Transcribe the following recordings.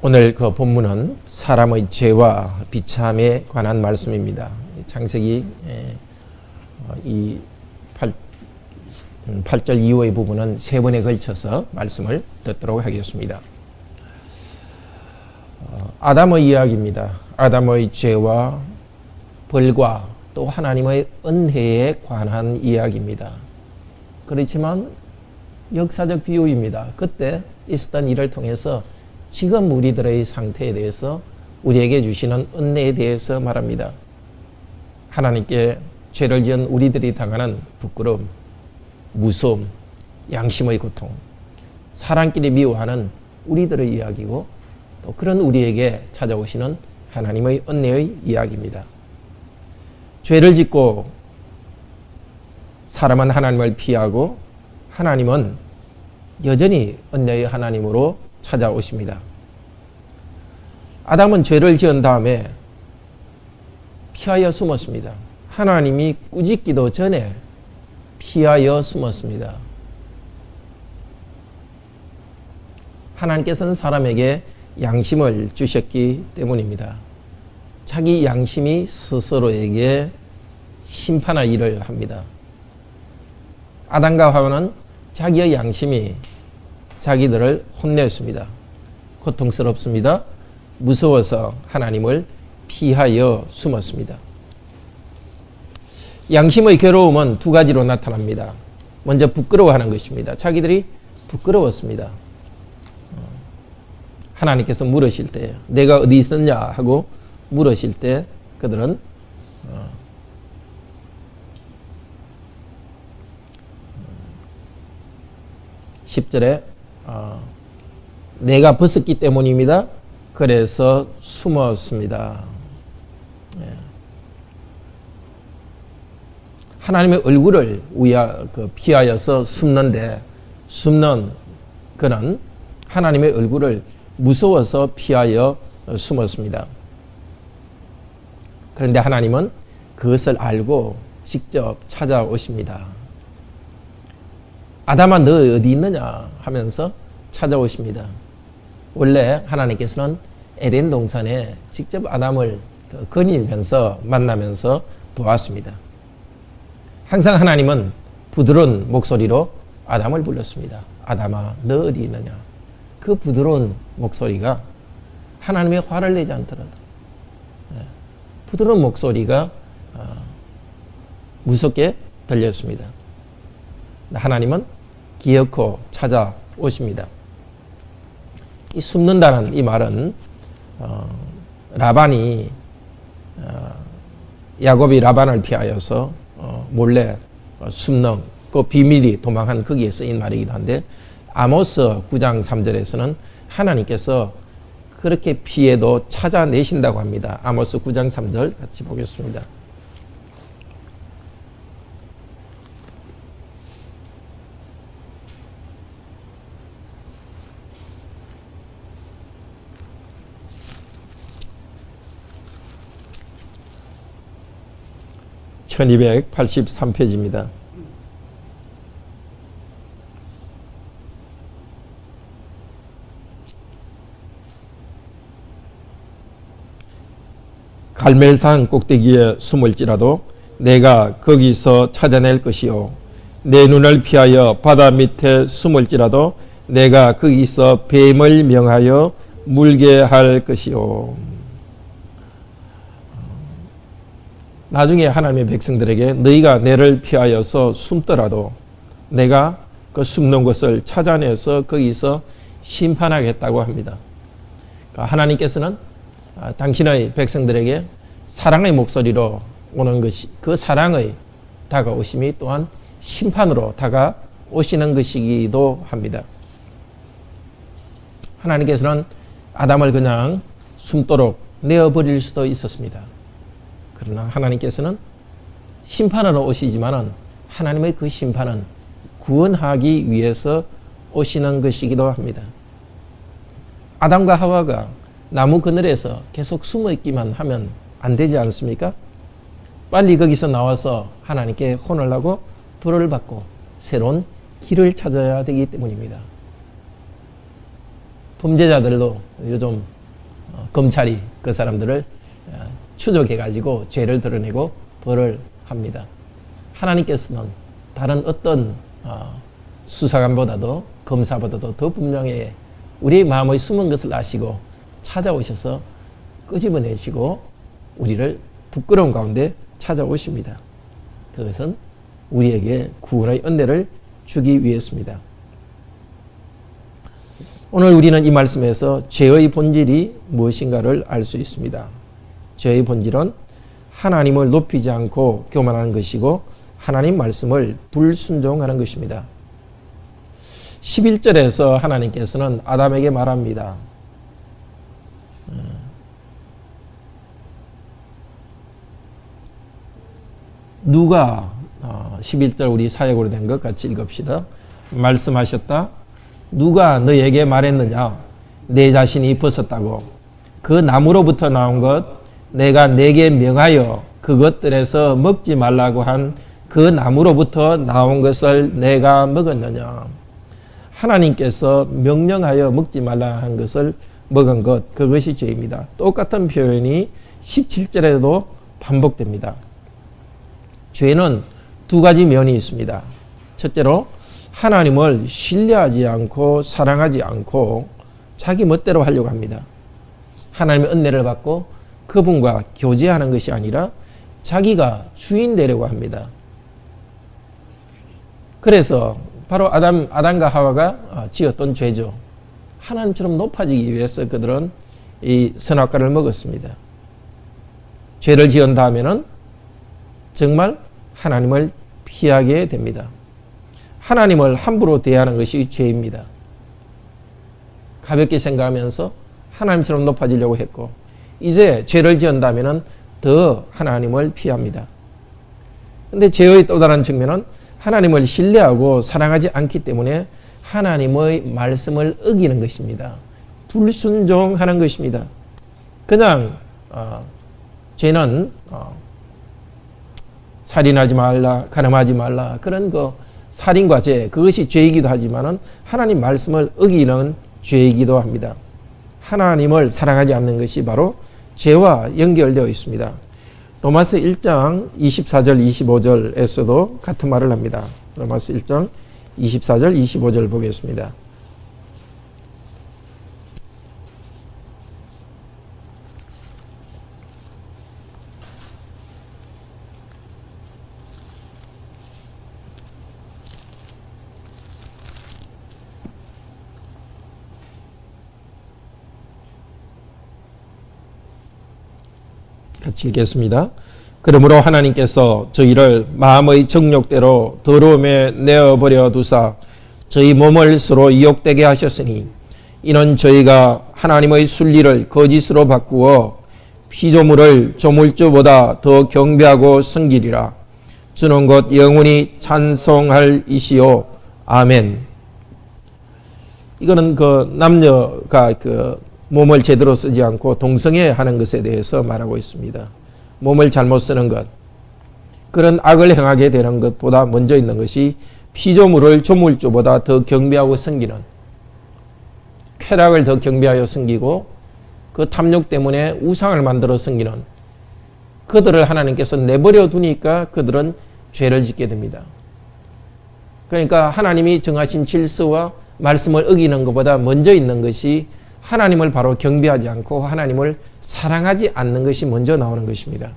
오늘 그 본문은 사람의 죄와 비참에 관한 말씀입니다. 창세기 이 8절 이후의 부분은 세 번에 걸쳐서 말씀을 듣도록 하겠습니다. 아담의 이야기입니다. 아담의 죄와 벌과 또 하나님의 은혜에 관한 이야기입니다. 그렇지만 역사적 비유입니다. 그때 있었던 일을 통해서 지금 우리들의 상태에 대해서 우리에게 주시는 은혜에 대해서 말합니다. 하나님께 죄를 지은 우리들이 당하는 부끄러움, 무서움, 양심의 고통, 사람끼리 미워하는 우리들의 이야기고 또 그런 우리에게 찾아오시는 하나님의 은혜의 이야기입니다. 죄를 짓고 사람은 하나님을 피하고 하나님은 여전히 은혜의 하나님으로 찾아오십니다. 아담은 죄를 지은 다음에 피하여 숨었습니다. 하나님이 꾸짖기도 전에 피하여 숨었습니다. 하나님께서는 사람에게 양심을 주셨기 때문입니다. 자기 양심이 스스로에게 심판할 일을 합니다. 아담과 하와는 자기의 양심이 자기들을 혼냈습니다. 고통스럽습니다. 무서워서 하나님을 피하여 숨었습니다. 양심의 괴로움은 두 가지로 나타납니다. 먼저 부끄러워하는 것입니다. 자기들이 부끄러웠습니다. 하나님께서 물으실 때 내가 어디 있었냐 하고 물으실 때 그들은 10절에 내가 벗었기 때문입니다. 그래서 숨었습니다. 하나님의 얼굴을 피하여서 숨는 그는 하나님의 얼굴을 무서워서 피하여 숨었습니다. 그런데 하나님은 그것을 알고 직접 찾아오십니다. 아담아 너 어디 있느냐 하면서 찾아오십니다. 원래 하나님께서는 에덴 동산에 직접 아담을 거닐면서 만나면서 보았습니다. 항상 하나님은 부드러운 목소리로 아담을 불렀습니다. 아담아 너 어디 있느냐. 그 부드러운 목소리가 하나님의 화를 내지 않더라도 부드러운 목소리가 무섭게 들렸습니다. 하나님은 기어코 찾아오십니다. 이 숨는다는 이 말은 라반이 야곱이 라반을 피하여서 몰래 숨는 그 비밀이 도망한 거기에 쓰인 말이기도 한데 아모스 9장 3절에서는 하나님께서 그렇게 피해도 찾아내신다고 합니다. 아모스 9장 3절 같이 보겠습니다. (1283페이지입니다) 갈멜산 꼭대기에 숨을지라도 내가 거기서 찾아낼 것이요 내 눈을 피하여 바다 밑에 숨을지라도 내가 거기서 뱀을 명하여 물게 할 것이요. 나중에 하나님의 백성들에게 너희가 내를 피하여서 숨더라도 내가 그 숨는 곳을 찾아내서 거기서 심판하겠다고 합니다. 그러니까 하나님께서는 당신의 백성들에게 사랑의 목소리로 오는 것이 그 사랑의 다가오심이 또한 심판으로 다가오시는 것이기도 합니다. 하나님께서는 아담을 그냥 숨도록 내어버릴 수도 있었습니다. 그러나 하나님께서는 심판하러 오시지만은 하나님의 그 심판은 구원하기 위해서 오시는 것이기도 합니다. 아담과 하와가 나무 그늘에서 계속 숨어 있기만 하면 안 되지 않습니까? 빨리 거기서 나와서 하나님께 혼을 하고 불을 받고 새로운 길을 찾아야 되기 때문입니다. 범죄자들도 요즘 검찰이 그 사람들을 추적해가지고 죄를 드러내고 벌을 합니다. 하나님께서는 다른 어떤 수사관보다도 검사보다도 더 분명히 우리의 마음의 숨은 것을 아시고 찾아오셔서 끄집어내시고 우리를 부끄러운 가운데 찾아오십니다. 그것은 우리에게 구원의 은혜를 주기 위해서입니다. 오늘 우리는 이 말씀에서 죄의 본질이 무엇인가를 알 수 있습니다. 죄의 본질은 하나님을 높이지 않고 교만하는 것이고 하나님 말씀을 불순종하는 것입니다. 11절에서 하나님께서는 아담에게 말합니다. 누가 11절 우리 사역으로 된 것 같이 읽읍시다. 말씀하셨다. 누가 너에게 말했느냐? 내 자신이 벗었다고. 그 나무로부터 나온 것 내가 내게 명하여 그것들에서 먹지 말라고 한 그 나무로부터 나온 것을 내가 먹었느냐? 하나님께서 명령하여 먹지 말라 한 것을 먹은 것, 그것이 죄입니다. 똑같은 표현이 17절에도 반복됩니다. 죄는 두 가지 면이 있습니다. 첫째로 하나님을 신뢰하지 않고 사랑하지 않고 자기 멋대로 하려고 합니다. 하나님의 은혜를 받고 그분과 교제하는 것이 아니라 자기가 주인 되려고 합니다. 그래서 바로 아담과 하와가 지었던 죄죠. 하나님처럼 높아지기 위해서 그들은 이 선악과를 먹었습니다. 죄를 지은 다음에는 정말 하나님을 피하게 됩니다. 하나님을 함부로 대하는 것이 죄입니다. 가볍게 생각하면서 하나님처럼 높아지려고 했고 이제 죄를 지은다면 더 하나님을 피합니다. 그런데 죄의 또 다른 측면은 하나님을 신뢰하고 사랑하지 않기 때문에 하나님의 말씀을 어기는 것입니다. 불순종하는 것입니다. 그냥 죄는 살인하지 말라, 간음하지 말라 그런 거 살인과 죄 그것이 죄이기도 하지만은 하나님 말씀을 어기는 죄이기도 합니다. 하나님을 사랑하지 않는 것이 바로 죄와 연결되어 있습니다. 로마서 1장 24절 25절에서도 같은 말을 합니다. 로마서 1장 24절 25절 보겠습니다. 같이 읽겠습니다. 그러므로 하나님께서 저희를 마음의 정욕대로 더러움에 내어버려 두사 저희 몸을 서로 유혹되게 하셨으니 이는 저희가 하나님의 순리를 거짓으로 바꾸어 피조물을 조물주보다 더 경배하고 섬기리라. 주는 곧 영원히 찬송할 이시요. 아멘. 이거는 남녀가 몸을 제대로 쓰지 않고 동성애하는 것에 대해서 말하고 있습니다. 몸을 잘못 쓰는 것, 그런 악을 행하게 되는 것보다 먼저 있는 것이 피조물을 조물주보다 더 경배하고 섬기는, 쾌락을 더 경배하여 섬기고 그 탐욕 때문에 우상을 만들어 섬기는 그들을 하나님께서 내버려 두니까 그들은 죄를 짓게 됩니다. 그러니까 하나님이 정하신 질서와 말씀을 어기는 것보다 먼저 있는 것이 하나님을 바로 경배하지 않고 하나님을 사랑하지 않는 것이 먼저 나오는 것입니다.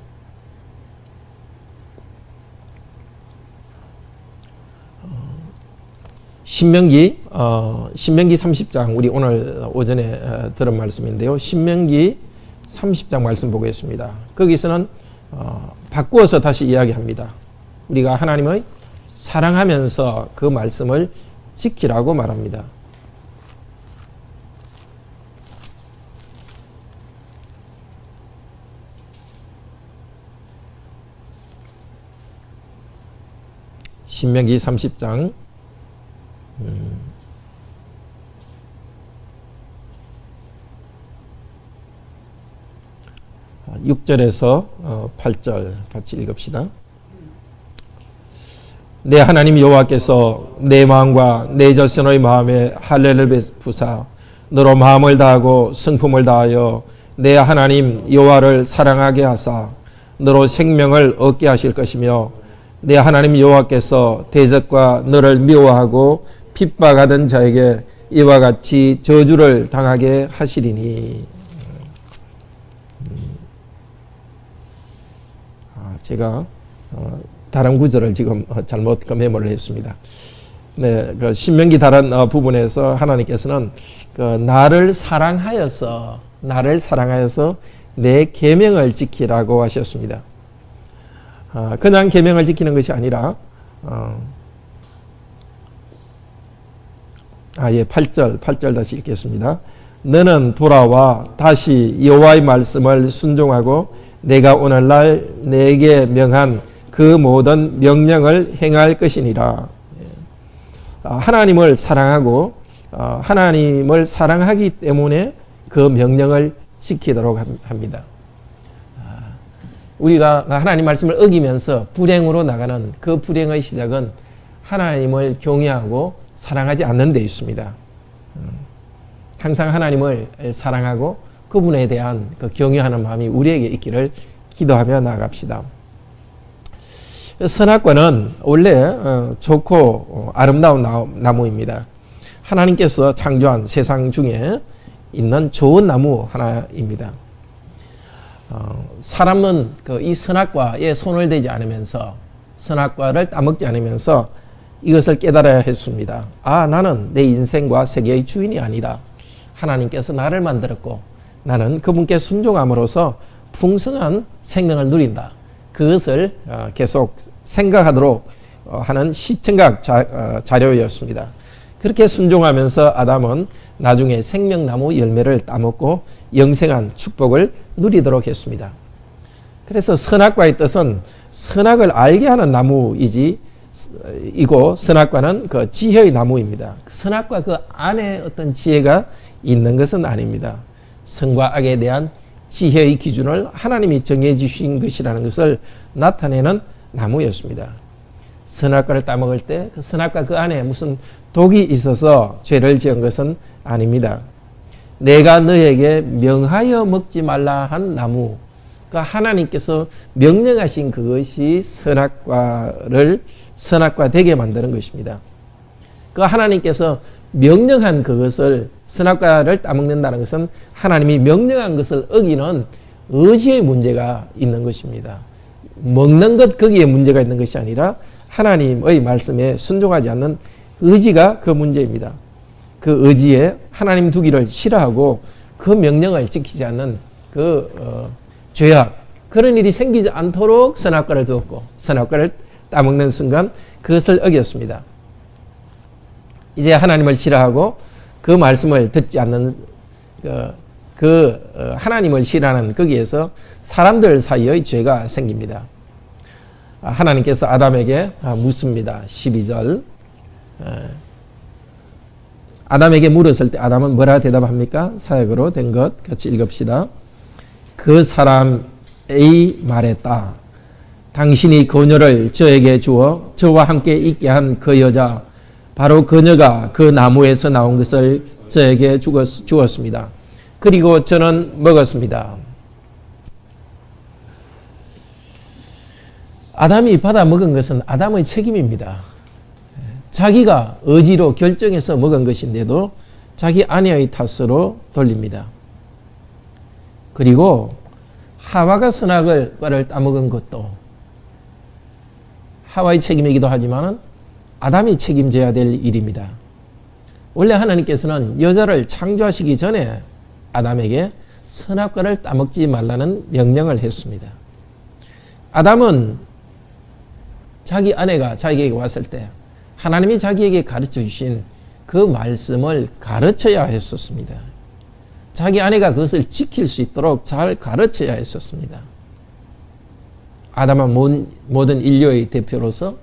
신명기 30장 우리 오늘 오전에 들은 말씀인데요. 신명기 30장 말씀 보겠습니다. 거기서는 바꾸어서 다시 이야기합니다. 우리가 하나님의 사랑하면서 그 말씀을 지키라고 말합니다. 신명기 30장 6절에서 8절 같이 읽읍시다. 내 하나님 여호와께서 내 마음과 내 자신의 마음에 할례를 베푸사 너로 마음을 다하고 성품을 다하여 내 하나님 여호와를 사랑하게 하사 너로 생명을 얻게 하실 것이며 내 하나님 여호와께서 대적과 너를 미워하고 핍박하던 자에게 이와 같이 저주를 당하게 하시리니. 제가 다른 구절을 지금 잘못 메모를 했습니다. 네, 그 신명기 다른 부분에서 하나님께서는 나를 사랑하여서 내 계명을 지키라고 하셨습니다. 그냥 계명을 지키는 것이 아니라 8절 다시 읽겠습니다. 너는 돌아와 다시 여호와의 말씀을 순종하고 내가 오늘날 내게 명한 그 모든 명령을 행할 것이니라. 하나님을 사랑하고 하나님을 사랑하기 때문에 그 명령을 지키도록 합니다. 우리가 하나님 말씀을 어기면서 불행으로 나가는 그 불행의 시작은 하나님을 경외하고 사랑하지 않는 데 있습니다. 항상 하나님을 사랑하고 그분에 대한 그 경외하는 마음이 우리에게 있기를 기도하며 나아갑시다. 선악과는 원래 좋고 아름다운 나무입니다. 하나님께서 창조한 세상 중에 있는 좋은 나무 하나입니다. 사람은 이 선악과에 손을 대지 않으면서 선악과를 따먹지 않으면서 이것을 깨달아야 했습니다. 나는 내 인생과 세계의 주인이 아니다. 하나님께서 나를 만들었고 나는 그분께 순종함으로써 풍성한 생명을 누린다. 그것을 계속 생각하도록 하는 시청각 자료였습니다. 그렇게 순종하면서 아담은 나중에 생명나무 열매를 따먹고 영생한 축복을 누리도록 했습니다. 그래서 선악과의 뜻은 선악을 알게 하는 나무이고 선악과는 그 지혜의 나무입니다. 선악과 그 안에 어떤 지혜가 있는 것은 아닙니다. 선과 악에 대한 지혜의 기준을 하나님이 정해 주신 것이라는 것을 나타내는 나무였습니다. 선악과를 따먹을 때 그 선악과 그 안에 무슨 독이 있어서 죄를 지은 것은 아닙니다. 내가 너에게 명하여 먹지 말라 한 나무, 그러니까 하나님께서 명령하신 그것이 선악과 되게 만드는 것입니다. 그 하나님께서 명령한 그것을 선악과를 따먹는다는 것은 하나님이 명령한 것을 어기는 의지의 문제가 있는 것입니다. 먹는 것 거기에 문제가 있는 것이 아니라 하나님의 말씀에 순종하지 않는 의지가 그 문제입니다. 그 의지에 하나님 두기를 싫어하고 그 명령을 지키지 않는 그 죄악, 그런 일이 생기지 않도록 선악과를 두었고 선악과를 따먹는 순간 그것을 어겼습니다. 이제 하나님을 싫어하고 그 말씀을 듣지 않는 하나님을 싫어하는 거기에서 사람들 사이의 죄가 생깁니다. 하나님께서 아담에게 묻습니다. 12절. 아담에게 물었을 때 아담은 뭐라 대답합니까? 사역으로 된 것 같이 읽읍시다. 그 사람이 말했다. 당신이 그녀를 저에게 주어 저와 함께 있게 한 그 여자, 바로 그녀가 그 나무에서 나온 것을 저에게 주었습니다. 그리고 저는 먹었습니다. 아담이 받아 먹은 것은 아담의 책임입니다. 자기가 의지로 결정해서 먹은 것인데도 자기 아내의 탓으로 돌립니다. 그리고 하와가 선악과를 따먹은 것도 하와의 책임이기도 하지만 아담이 책임져야 될 일입니다. 원래 하나님께서는 여자를 창조하시기 전에 아담에게 선악과를 따먹지 말라는 명령을 했습니다. 아담은 자기 아내가 자기에게 왔을 때 하나님이 자기에게 가르쳐 주신 그 말씀을 가르쳐야 했었습니다. 자기 아내가 그것을 지킬 수 있도록 잘 가르쳐야 했었습니다. 아담은 모든 인류의 대표로서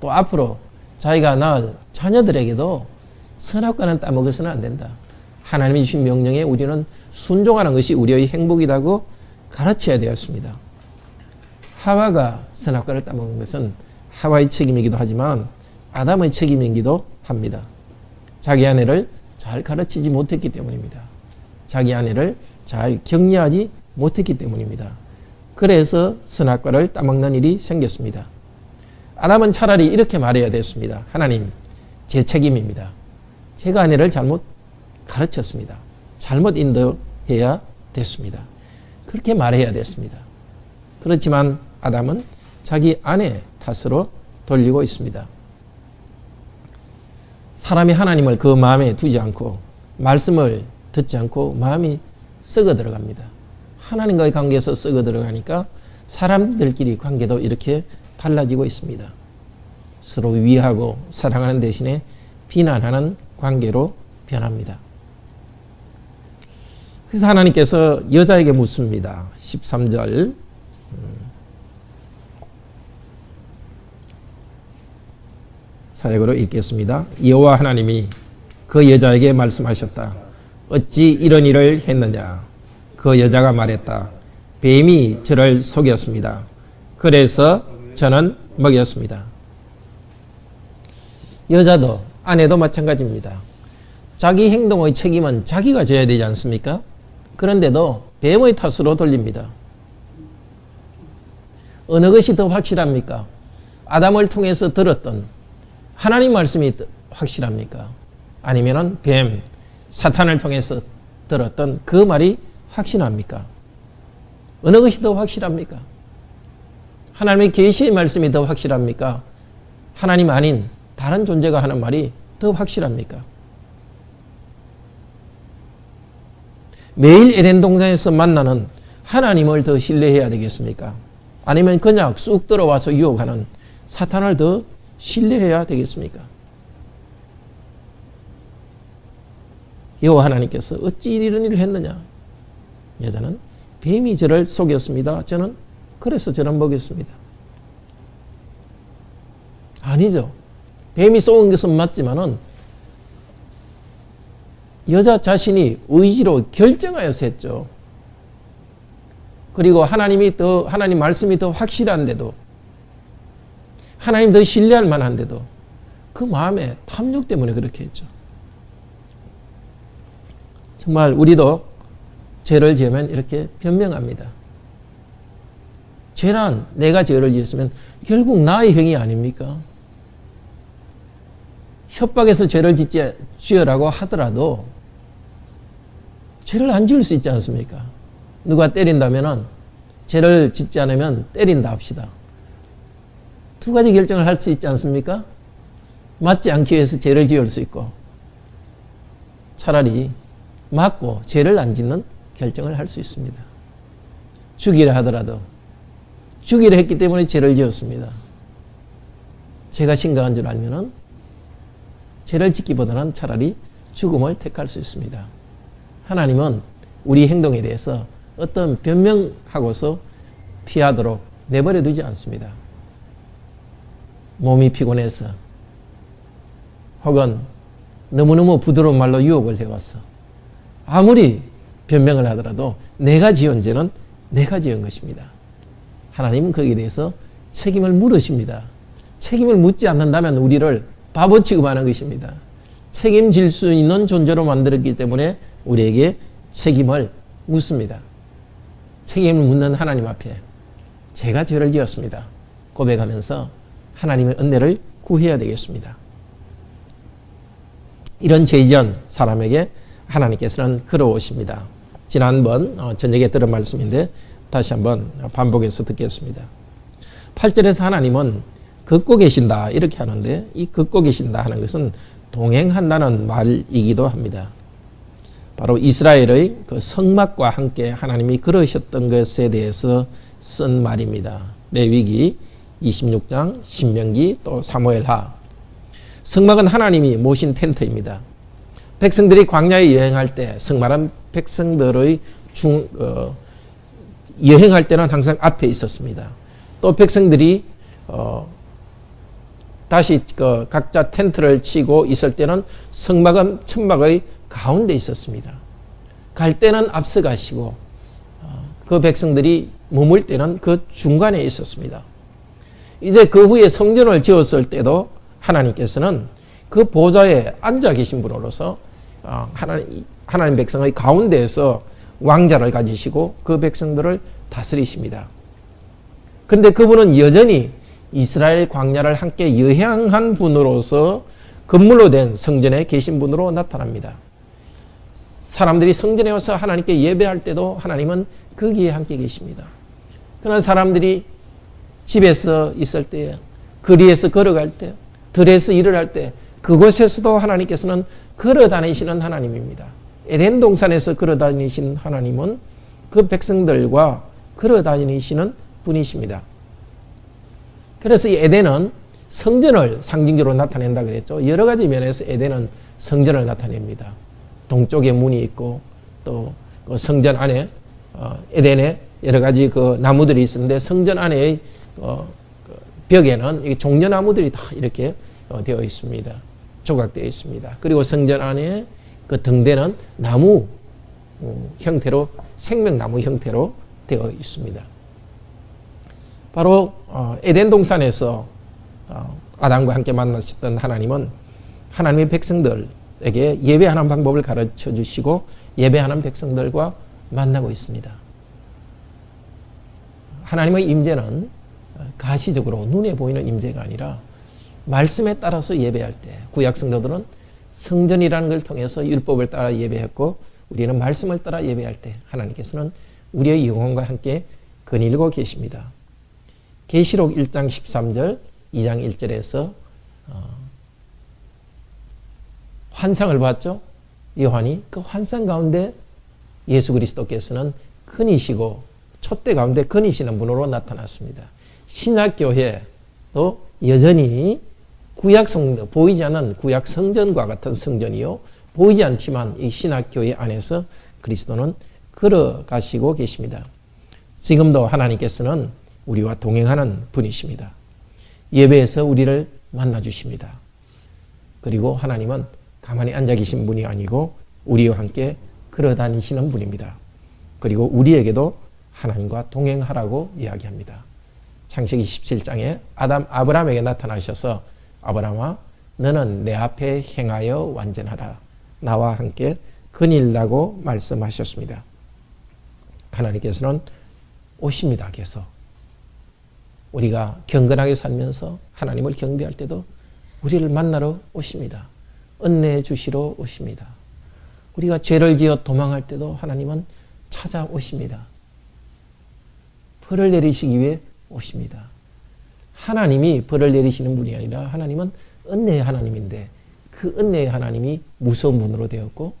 또 앞으로 자기가 낳을 자녀들에게도 선악과는 따먹어서는 안 된다. 하나님이 주신 명령에 우리는 순종하는 것이 우리의 행복이라고 가르쳐야 되었습니다. 하와가 선악과를 따먹은 것은 하와의 책임이기도 하지만 아담의 책임이기도 합니다. 자기 아내를 잘 가르치지 못했기 때문입니다. 자기 아내를 잘 격려하지 못했기 때문입니다. 그래서 선악과를 따먹는 일이 생겼습니다. 아담은 차라리 이렇게 말해야 됐습니다. 하나님, 제 책임입니다. 제가 아내를 잘못 가르쳤습니다. 잘못 인도해야 됐습니다. 그렇게 말해야 됐습니다. 그렇지만 아담은 자기 아내 탓으로 돌리고 있습니다. 사람이 하나님을 그 마음에 두지 않고 말씀을 듣지 않고 마음이 썩어 들어갑니다. 하나님과의 관계에서 썩어 들어가니까 사람들끼리 관계도 이렇게 달라지고 있습니다. 서로 위하고 사랑하는 대신에 비난하는 관계로 변합니다. 그래서 하나님께서 여자에게 묻습니다. 13절 사역으로 읽겠습니다. 여호와 하나님이 그 여자에게 말씀하셨다. 어찌 이런 일을 했느냐? 그 여자가 말했다. 뱀이 저를 속였습니다. 그래서 저는 먹였습니다. 여자도 아내도 마찬가지입니다. 자기 행동의 책임은 자기가 져야 되지 않습니까? 그런데도 뱀의 탓으로 돌립니다. 어느 것이 더 확실합니까? 아담을 통해서 들었던 하나님 말씀이 확실합니까? 아니면은 뱀, 사탄을 통해서 들었던 그 말이 확실합니까? 어느 것이 더 확실합니까? 하나님의 계시의 말씀이 더 확실합니까? 하나님 아닌 다른 존재가 하는 말이 더 확실합니까? 매일 에덴 동산에서 만나는 하나님을 더 신뢰해야 되겠습니까? 아니면 그냥 쑥 들어와서 유혹하는 사탄을 더 신뢰해야 되겠습니까? 여호와 하나님께서 어찌 이런 일을 했느냐? 여자는 뱀이 저를 속였습니다. 저는 그래서 저를 먹였습니다. 아니죠. 뱀이 쏘은 것은 맞지만은 여자 자신이 의지로 결정하여서 했죠. 그리고 하나님 말씀이 더 확실한데도, 하나님 더 신뢰할 만한데도 그 마음에 탐욕 때문에 그렇게 했죠. 정말 우리도 죄를 지으면 이렇게 변명합니다. 죄란 내가 죄를 지었으면 결국 나의 행위 아닙니까? 협박해서 죄를 지으라고 하더라도 죄를 안 지을 수 있지 않습니까? 누가 때린다면은 죄를 짓지 않으면 때린다 합시다. 두 가지 결정을 할 수 있지 않습니까? 맞지 않기 위해서 죄를 지을 수 있고, 차라리 맞고 죄를 안 짓는 결정을 할 수 있습니다. 죽이라 하더라도 죽이라 했기 때문에 죄를 지었습니다. 죄가 심각한 줄 알면은 죄를 짓기보다는 차라리 죽음을 택할 수 있습니다. 하나님은 우리 행동에 대해서 어떤 변명하고서 피하도록 내버려 두지 않습니다. 몸이 피곤해서 혹은 너무너무 부드러운 말로 유혹을 해왔어. 아무리 변명을 하더라도 내가 지은 죄는 내가 지은 것입니다. 하나님은 거기에 대해서 책임을 물으십니다. 책임을 묻지 않는다면 우리를 바보 취급하는 것입니다. 책임질 수 있는 존재로 만들었기 때문에 우리에게 책임을 묻습니다. 책임을 묻는 하나님 앞에 제가 죄를 지었습니다. 고백하면서 하나님의 은혜를 구해야 되겠습니다. 이런 죄지은 사람에게 하나님께서는 걸어오십니다. 지난번 저녁에 들은 말씀인데 다시 한번 반복해서 듣겠습니다. 8절에서 하나님은 걷고 계신다 이렇게 하는데, 이 걷고 계신다 하는 것은 동행한다는 말이기도 합니다. 바로 이스라엘의 그 성막과 함께 하나님이 걸으셨던 것에 대해서 쓴 말입니다. 레위기 26장, 신명기, 또 사무엘하. 성막은 하나님이 모신 텐트입니다. 백성들이 광야에 여행할 때 성막은 백성들의 여행할 때는 항상 앞에 있었습니다. 또 백성들이 다시 각자 텐트를 치고 있을 때는 성막은 천막의 가운데 있었습니다. 갈 때는 앞서 가시고 그 백성들이 머물 때는 그 중간에 있었습니다. 이제 그 후에 성전을 지었을 때도 하나님께서는 그 보좌에 앉아 계신 분으로서 하나님 백성의 가운데에서 왕자를 가지시고 그 백성들을 다스리십니다. 그런데 그분은 여전히 이스라엘 광야를 함께 여행한 분으로서 건물로 된 성전에 계신 분으로 나타납니다. 사람들이 성전에 와서 하나님께 예배할 때도 하나님은 거기에 함께 계십니다. 그러나 사람들이 집에서 있을 때, 거리에서 걸어갈 때, 들에서 일을 할 때 그곳에서도 하나님께서는 걸어다니시는 하나님입니다. 에덴 동산에서 걸어다니신 하나님은 그 백성들과 걸어다니시는 분이십니다. 그래서 이 에덴은 성전을 상징적으로 나타낸다 그랬죠. 여러 가지 면에서 에덴은 성전을 나타냅니다. 동쪽에 문이 있고 또 그 성전 안에 에덴에 여러 가지 그 나무들이 있는데 성전 안에 벽에는 종려나무들이 다 이렇게 되어 있습니다. 조각되어 있습니다. 그리고 성전 안에 그 등대는 나무 형태로 생명나무 형태로 되어 있습니다. 바로 에덴 동산에서 아담과 함께 만나셨던 하나님은 하나님의 백성들에게 예배하는 방법을 가르쳐 주시고 예배하는 백성들과 만나고 있습니다. 하나님의 임재는 가시적으로 눈에 보이는 임재가 아니라 말씀에 따라서 예배할 때 구약 성도들은 성전이라는 걸 통해서 율법을 따라 예배했고 우리는 말씀을 따라 예배할 때 하나님께서는 우리의 영혼과 함께 거닐고 계십니다. 계시록 1장 13절 2장 1절에서 환상을 봤죠. 요한이 그 환상 가운데 예수 그리스도께서는 근이시고 촛대 가운데 근이시는 분으로 나타났습니다. 신약교회도 여전히 구약 성전, 보이지 않는 구약 성전과 같은 성전이요. 보이지 않지만 이 신약교회 안에서 그리스도는 걸어가시고 계십니다. 지금도 하나님께서는 우리와 동행하는 분이십니다. 예배에서 우리를 만나주십니다. 그리고 하나님은 가만히 앉아 계신 분이 아니고 우리와 함께 걸어다니시는 분입니다. 그리고 우리에게도 하나님과 동행하라고 이야기합니다. 창세기 17장에 아브라함에게 나타나셔서 아브라함아 너는 내 앞에 행하여 완전하라. 나와 함께 거닐라고 말씀하셨습니다. 하나님께서는 오십니다. 계속. 우리가 경건하게 살면서 하나님을 경배할 때도 우리를 만나러 오십니다. 은혜 주시러 오십니다. 우리가 죄를 지어 도망할 때도 하나님은 찾아오십니다. 벌을 내리시기 위해 오십니다. 하나님이 벌을 내리시는 분이 아니라 하나님은 은혜의 하나님인데 그 은혜의 하나님이 무서운 분으로 되었고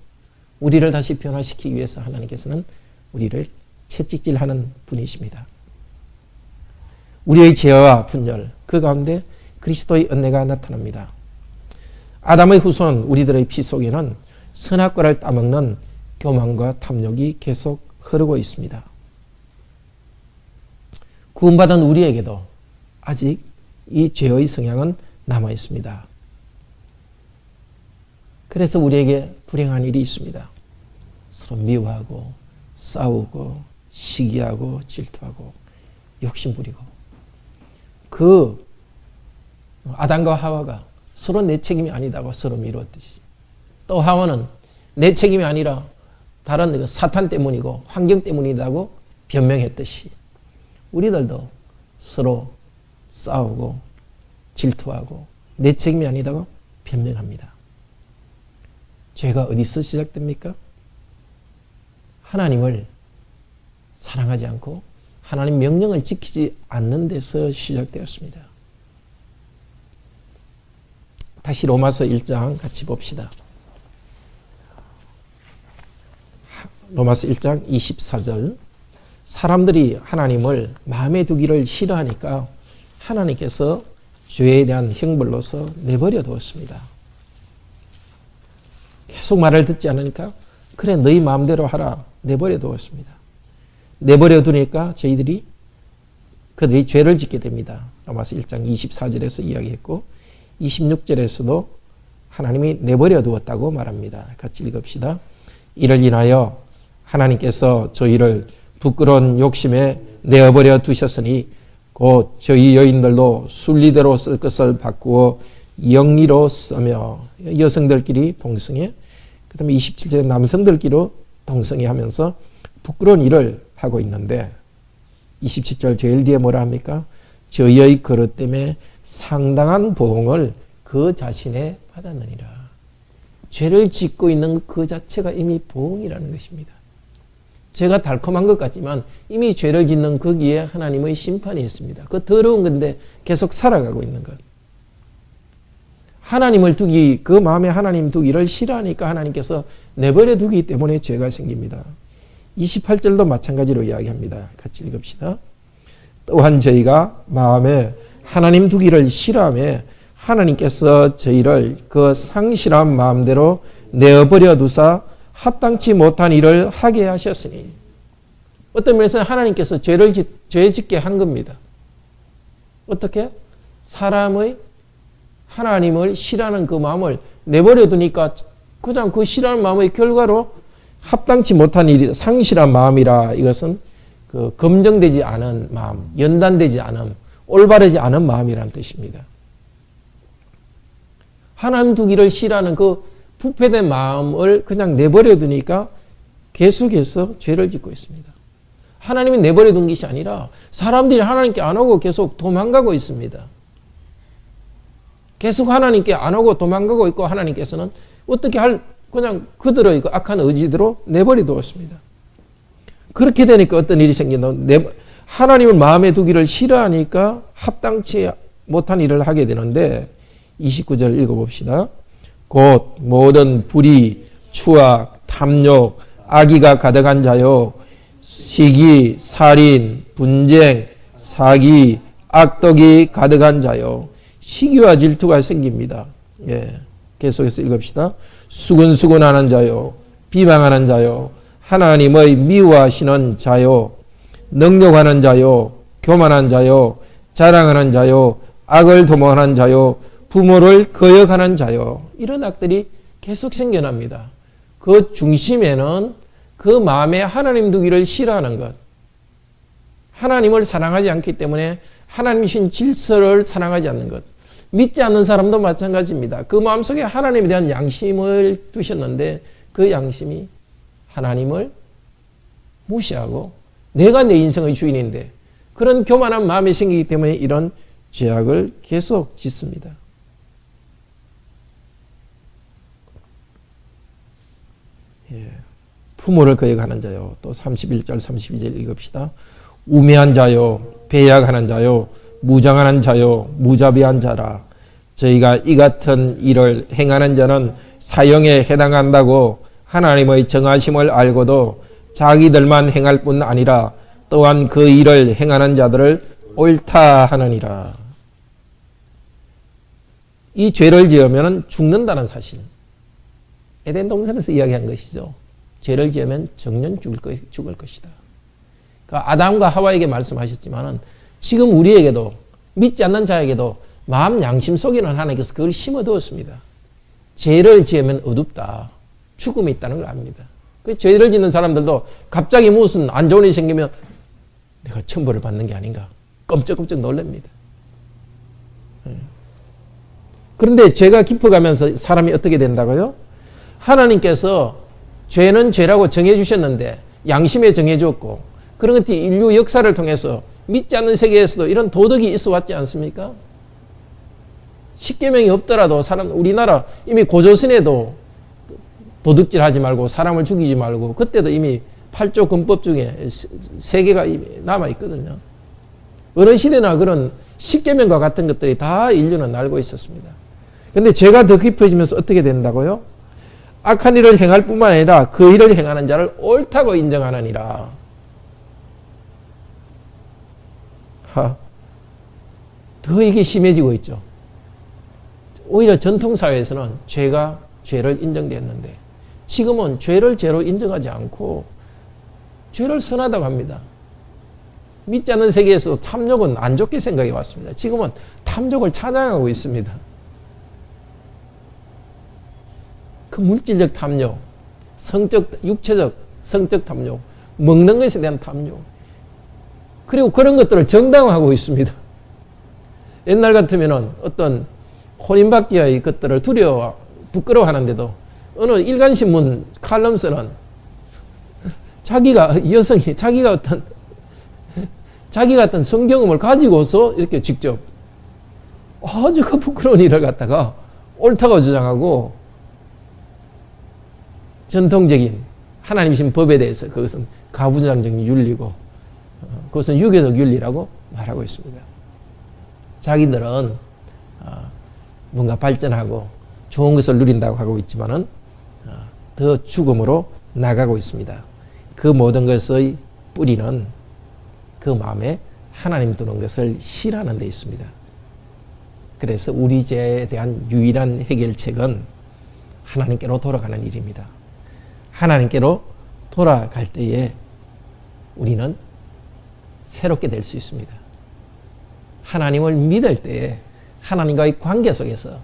우리를 다시 변화시키기 위해서 하나님께서는 우리를 채찍질하는 분이십니다. 우리의 죄와 분열 그 가운데 그리스도의 은혜가 나타납니다. 아담의 후손 우리들의 피 속에는 선악과를 따먹는 교만과 탐욕이 계속 흐르고 있습니다. 구원받은 우리에게도 아직 이 죄의 성향은 남아 있습니다. 그래서 우리에게 불행한 일이 있습니다. 서로 미워하고 싸우고 시기하고 질투하고 욕심부리고 그 아담과 하와가 서로 내 책임이 아니다고 서로 미뤘듯이 또 하와는 내 책임이 아니라 다른 사탄 때문이고 환경 때문이라고 변명했듯이 우리들도 서로 싸우고 질투하고 내 책임이 아니다고 변명합니다. 죄가 어디서 시작됩니까? 하나님을 사랑하지 않고 하나님 명령을 지키지 않는 데서 시작되었습니다. 다시 로마서 1장 같이 봅시다. 로마서 1장 24절 사람들이 하나님을 마음에 두기를 싫어하니까 하나님께서 죄에 대한 형벌로서 내버려 두었습니다. 계속 말을 듣지 않으니까 그래 너희 마음대로 하라 내버려 두었습니다. 내버려 두니까 그들이 죄를 짓게 됩니다. 로마서 1장 24절에서 이야기했고 26절에서도 하나님이 내버려 두었다고 말합니다. 같이 읽읍시다. 이를 인하여 하나님께서 저희를 부끄러운 욕심에 내어버려 두셨으니 곧 저희 여인들도 순리대로 쓸 것을 바꾸어 영리로 쓰며, 여성들끼리 동성애, 그 다음에 27절 남성들끼리 동성애 하면서 부끄러운 일을 하고 있는데 27절 제일 뒤에 뭐라 합니까? 저희의 그릇 때문에 상당한 보응을 그 자신에 받았느니라. 죄를 짓고 있는 그 자체가 이미 보응이라는 것입니다. 죄가 달콤한 것 같지만 이미 죄를 짓는 거기에 하나님의 심판이 있습니다. 그 더러운 건데 계속 살아가고 있는 것. 하나님을 두기, 그 마음에 하나님 두기를 싫어하니까 하나님께서 내버려 두기 때문에 죄가 생깁니다. 28절도 마찬가지로 이야기합니다. 같이 읽읍시다. 또한 저희가 마음에 하나님 두기를 싫어하며 하나님께서 저희를 그 상실한 마음대로 내어버려 두사 합당치 못한 일을 하게 하셨으니, 어떤 면에서는 하나님께서 죄 짓게 한 겁니다. 어떻게? 사람의 하나님을 싫어하는 그 마음을 내버려 두니까 그냥 그 싫어하는 마음의 결과로 합당치 못한 일이, 상실한 마음이라, 이것은 그 검증되지 않은 마음, 연단되지 않은, 올바르지 않은 마음이라는 뜻입니다. 하나님 두기를 싫어하는 그 부패된 마음을 그냥 내버려 두니까 계속해서 죄를 짓고 있습니다. 하나님이 내버려 둔 것이 아니라 사람들이 하나님께 안 오고 계속 도망가고 있습니다. 계속 하나님께 안 오고 도망가고 있고, 하나님께서는 어떻게 그냥 그들의 그 악한 의지대로 내버려 두었습니다. 그렇게 되니까 어떤 일이 생긴다. 하나님을 마음에 두기를 싫어하니까 합당치 못한 일을 하게 되는데 29절 읽어봅시다. 곧 모든 불의, 추악, 탐욕, 악의가 가득한 자요, 시기, 살인, 분쟁, 사기, 악독이 가득한 자요. 시기와 질투가 생깁니다. 예, 계속해서 읽읍시다. 수근수근하는 자요, 비방하는 자요, 하나님의 미워하시는 자요, 능욕하는 자요, 교만한 자요, 자랑하는 자요, 악을 도모하는 자요, 부모를 거역하는 자요. 이런 악들이 계속 생겨납니다. 그 중심에는 그 마음에 하나님 두기를 싫어하는 것, 하나님을 사랑하지 않기 때문에 하나님이신 질서를 사랑하지 않는 것, 믿지 않는 사람도 마찬가지입니다. 그 마음속에 하나님에 대한 양심을 두셨는데 그 양심이 하나님을 무시하고 내가 내 인생의 주인인데, 그런 교만한 마음이 생기기 때문에 이런 죄악을 계속 짓습니다. 예. 부모를 거역하는 자요. 또 31절 32절 읽읍시다. 우매한 자요, 배약하는 자요, 무장하는 자요, 무자비한 자라. 저희가 이 같은 일을 행하는 자는 사형에 해당한다고 하나님의 정하심을 알고도 자기들만 행할 뿐 아니라 또한 그 일을 행하는 자들을 옳다 하느니라. 이 죄를 지으면 죽는다는 사실. 에덴 동산에서 이야기한 것이죠. 죄를 지으면 정년 죽을 것이다. 그러니까 아담과 하와에게 말씀하셨지만은 지금 우리에게도, 믿지 않는 자에게도 마음 양심 속에는 하나님께서 그걸 심어두었습니다. 죄를 지으면 어둡다, 죽음이 있다는 걸 압니다. 그 죄를 짓는 사람들도 갑자기 무슨 안 좋은 일이 생기면 내가 천벌을 받는 게 아닌가 끔찍끔찍 놀랍니다. 그런데 죄가 깊어가면서 사람이 어떻게 된다고요? 하나님께서 죄는 죄라고 정해주셨는데, 양심에 정해줬고, 그런 것들이 인류 역사를 통해서 믿지 않는 세계에서도 이런 도덕이 있어 왔지 않습니까? 십계명이 없더라도 우리나라 이미 고조선에도 도둑질 하지 말고 사람을 죽이지 말고, 그때도 이미 8조 군법 중에 3개가 이미 남아있거든요. 어느 시대나 그런 십계명과 같은 것들이 다 인류는 알고 있었습니다. 그런데 죄가 더 깊어지면서 어떻게 된다고요? 악한 일을 행할 뿐만 아니라 그 일을 행하는 자를 옳다고 인정하느니라. 더 이게 심해지고 있죠. 오히려 전통사회에서는 죄가 죄를 인정되었는데 지금은 죄를 죄로 인정하지 않고 죄를 선하다고 합니다. 믿지 않는 세계에서도 탐욕은 안 좋게 생각해 왔습니다. 지금은 탐욕을 찬양하고 있습니다. 그 물질적 탐욕, 육체적, 성적 탐욕, 먹는 것에 대한 탐욕. 그리고 그런 것들을 정당화하고 있습니다. 옛날 같으면은 어떤 혼인받기의 것들을 부끄러워하는데도 어느 일간신문 칼럼서는 여성이 자기가 어떤 성경험을 가지고서 이렇게 직접 아주 그 부끄러운 일을 갖다가 옳다고 주장하고 전통적인 하나님이신 법에 대해서 그것은 가부장적인 윤리고 그것은 유교적 윤리라고 말하고 있습니다. 자기들은 뭔가 발전하고 좋은 것을 누린다고 하고 있지만은 더 죽음으로 나가고 있습니다. 그 모든 것의 뿌리는 그 마음에 하나님 두는 것을 싫어하는 데 있습니다. 그래서 우리 죄에 대한 유일한 해결책은 하나님께로 돌아가는 일입니다. 하나님께로 돌아갈 때에 우리는 새롭게 될 수 있습니다. 하나님을 믿을 때에 하나님과의 관계 속에서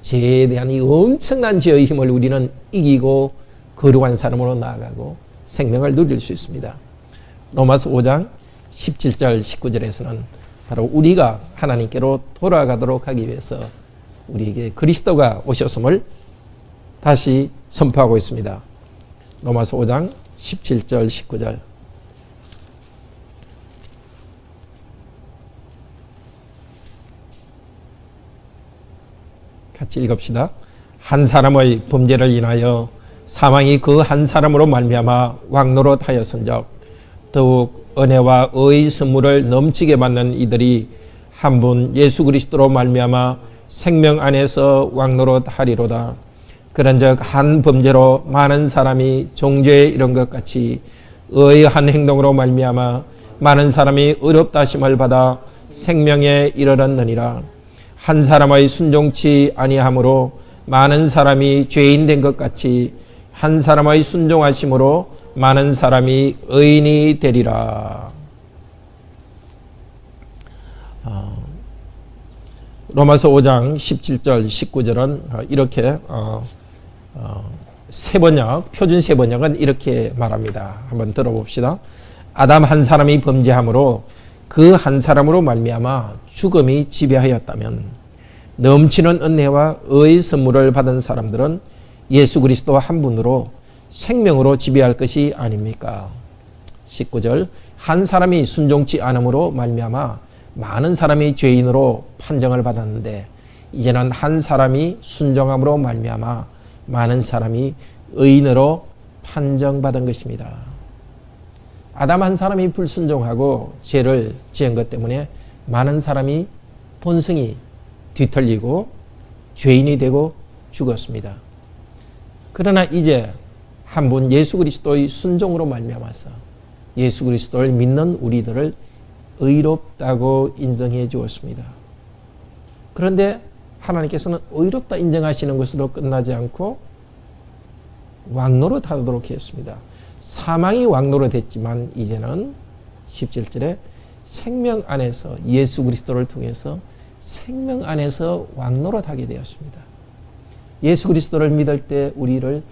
죄에 대한 이 엄청난 죄의 힘을 우리는 이기고 거룩한 사람으로 나아가고 생명을 누릴 수 있습니다. 로마서 5장 17절 19절에서는 바로 우리가 하나님께로 돌아가도록 하기 위해서 우리에게 그리스도가 오셨음을 다시 선포하고 있습니다. 로마서 5장 17절 19절 같이 읽읍시다. 한 사람의 범죄를 인하여 사망이 그 한 사람으로 말미암아 왕노릇하였은즉 더욱 은혜와 의의 선물을 넘치게 받는 이들이 한 분 예수 그리스도로 말미암아 생명 안에서 왕노릇하리로다. 그런즉 한 범죄로 많은 사람이 정죄에 이른 것 같이 의의 한 행동으로 말미암아 많은 사람이 의롭다 하심을 받아 생명에 이르렀느니라. 한 사람의 순종치 아니함으로 많은 사람이 죄인 된 것 같이 한 사람의 순종하심으로 많은 사람이 의인이 되리라. 로마서 5장 17절 19절은 이렇게 세번역, 표준 세번역은 이렇게 말합니다. 한번 들어봅시다. 아담 한 사람이 범죄함으로 그 한 사람으로 말미암아 죽음이 지배하였다면 넘치는 은혜와 의의 선물을 받은 사람들은 예수 그리스도 한 분으로 생명으로 지배할 것이 아닙니까? 19절 한 사람이 순종치 않음으로 말미암아 많은 사람이 죄인으로 판정을 받았는데 이제는 한 사람이 순종함으로 말미암아 많은 사람이 의인으로 판정받은 것입니다. 아담 한 사람이 불순종하고 죄를 지은 것 때문에 많은 사람이 본성이 뒤틀리고 죄인이 되고 죽었습니다. 그러나 이제 한 분 예수 그리스도의 순종으로 말미암아서 예수 그리스도를 믿는 우리들을 의롭다고 인정해 주었습니다. 그런데 하나님께서는 의롭다 인정하시는 것으로 끝나지 않고 왕노릇 하도록 했습니다. 사망이 왕노릇 했지만 이제는 17절에 생명 안에서 예수 그리스도를 통해서 생명 안에서 왕노릇 하게 되었습니다. 예수 그리스도를 믿을 때 우리를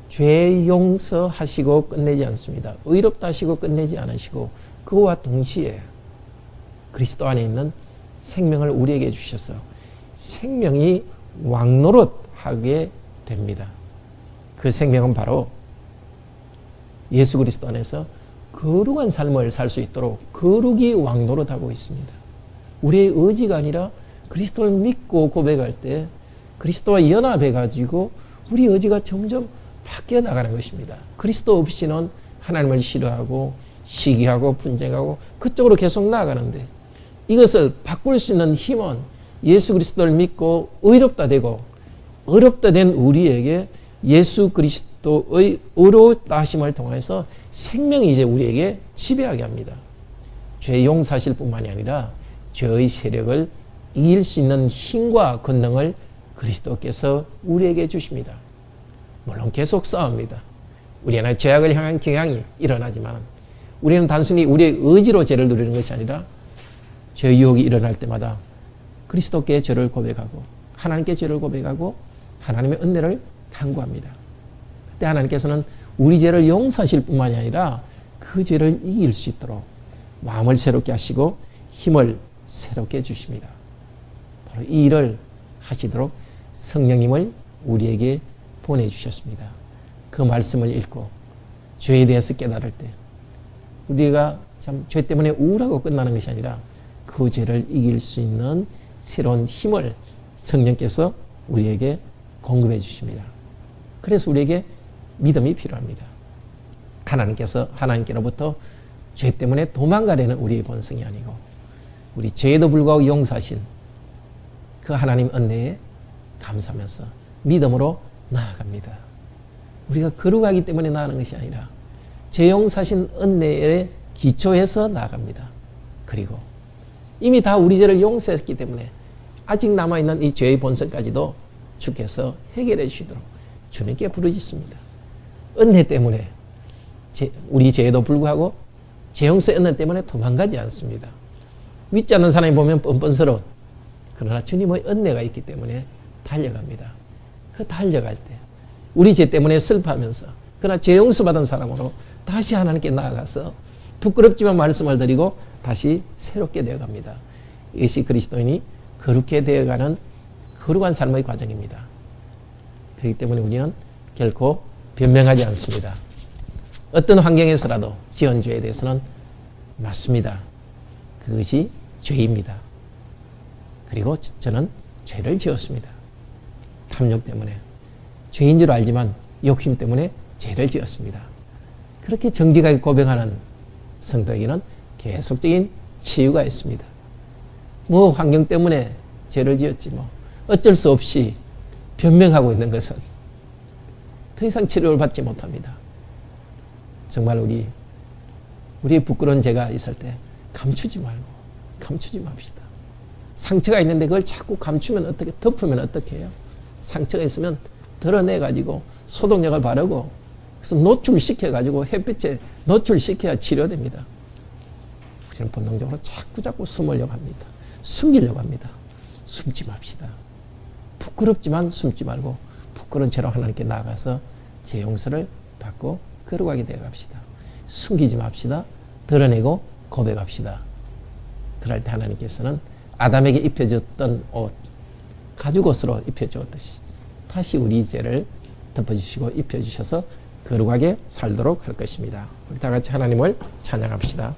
죄 용서하시고 끝내지 않습니다. 의롭다 하시고 끝내지 않으시고 그와 동시에 그리스도 안에 있는 생명을 우리에게 주셔서 생명이 왕노릇하게 됩니다. 그 생명은 바로 예수 그리스도 안에서 거룩한 삶을 살 수 있도록 거룩이 왕노릇하고 있습니다. 우리의 의지가 아니라 그리스도를 믿고 고백할 때 그리스도와 연합해가지고 우리 의지가 점점 바뀌어 나가는 것입니다. 그리스도 없이는 하나님을 싫어하고 시기하고 분쟁하고 그쪽으로 계속 나아가는데 이것을 바꿀 수 있는 힘은 예수 그리스도를 믿고 의롭다 되고 의롭다 된 우리에게 예수 그리스도의 의롭다 하심을 통해서 생명이 이제 우리에게 지배하게 합니다. 죄 용서하실 뿐만이 아니라 죄의 세력을 이길 수 있는 힘과 권능을 그리스도께서 우리에게 주십니다. 물론 계속 싸웁니다. 우리는 죄악을 향한 경향이 일어나지만 우리는 단순히 우리의 의지로 죄를 누리는 것이 아니라 죄의 유혹이 일어날 때마다 그리스도께 죄를 고백하고 하나님께 죄를 고백하고 하나님의 은혜를 간구합니다. 그때 하나님께서는 우리 죄를 용서하실 뿐만이 아니라 그 죄를 이길 수 있도록 마음을 새롭게 하시고 힘을 새롭게 해주십니다. 바로 이 일을 하시도록 성령님을 우리에게 보내주셨습니다. 그 말씀을 읽고 죄에 대해서 깨달을 때 우리가 참 죄 때문에 우울하고 끝나는 것이 아니라 그 죄를 이길 수 있는 새로운 힘을 성령께서 우리에게 공급해 주십니다. 그래서 우리에게 믿음이 필요합니다. 하나님께로부터 죄 때문에 도망가려는 우리의 본성이 아니고 우리 죄에도 불구하고 용서하신 그 하나님 은혜에 감사하면서 믿음으로 나아갑니다. 우리가 거룩하기 때문에 나아가는 것이 아니라 죄 용서하신 은혜에 기초해서 나아갑니다. 그리고 이미 다 우리 죄를 용서했기 때문에 아직 남아있는 이 죄의 본성까지도 주께서 해결해 주시도록 주님께 부르짖습니다. 은혜 때문에 우리 죄에도 불구하고 죄 용서의 은혜 때문에 도망가지 않습니다. 믿지 않는 사람이 보면 뻔뻔스러운, 그러나 주님의 은혜가 있기 때문에 달려갑니다. 그 달려갈 때 우리 죄 때문에 슬퍼하면서 그러나 죄 용서받은 사람으로 다시 하나님께 나아가서 부끄럽지만 말씀을 드리고 다시 새롭게 되어갑니다. 이것이 그리스도인이 거룩해 되어가는 거룩한 삶의 과정입니다. 그렇기 때문에 우리는 결코 변명하지 않습니다. 어떤 환경에서라도 지은 죄에 대해서는 맞습니다. 그것이 죄입니다. 그리고 저는 죄를 지었습니다. 탐욕 때문에 죄인 줄 알지만 욕심 때문에 죄를 지었습니다. 그렇게 정직하게 고백하는 성도에게는 계속적인 치유가 있습니다. 뭐 환경 때문에 죄를 지었지 뭐 어쩔 수 없이 변명하고 있는 것은 더 이상 치료를 받지 못합니다. 정말 우리의 부끄러운 죄가 있을 때 감추지 맙시다. 상처가 있는데 그걸 자꾸 감추면 어떻게, 덮으면 어떻게 해요? 상처가 있으면 드러내가지고 소독약을 바르고 그래서 노출시켜가지고 햇빛에 노출시켜야 치료됩니다. 우리는 본능적으로 자꾸 숨으려고 합니다. 숨기려고 합니다. 숨지 맙시다. 부끄럽지만 숨지 말고 부끄러운 채로 하나님께 나아가서 제 용서를 받고 걸어가게 되어 갑시다. 숨기지 맙시다. 드러내고 고백합시다. 그럴 때 하나님께서는 아담에게 입혀졌던 옷, 가죽옷으로 입혀주었듯이 다시 우리 죄를 덮어주시고 입혀주셔서 거룩하게 살도록 할 것입니다. 우리 다 같이 하나님을 찬양합시다.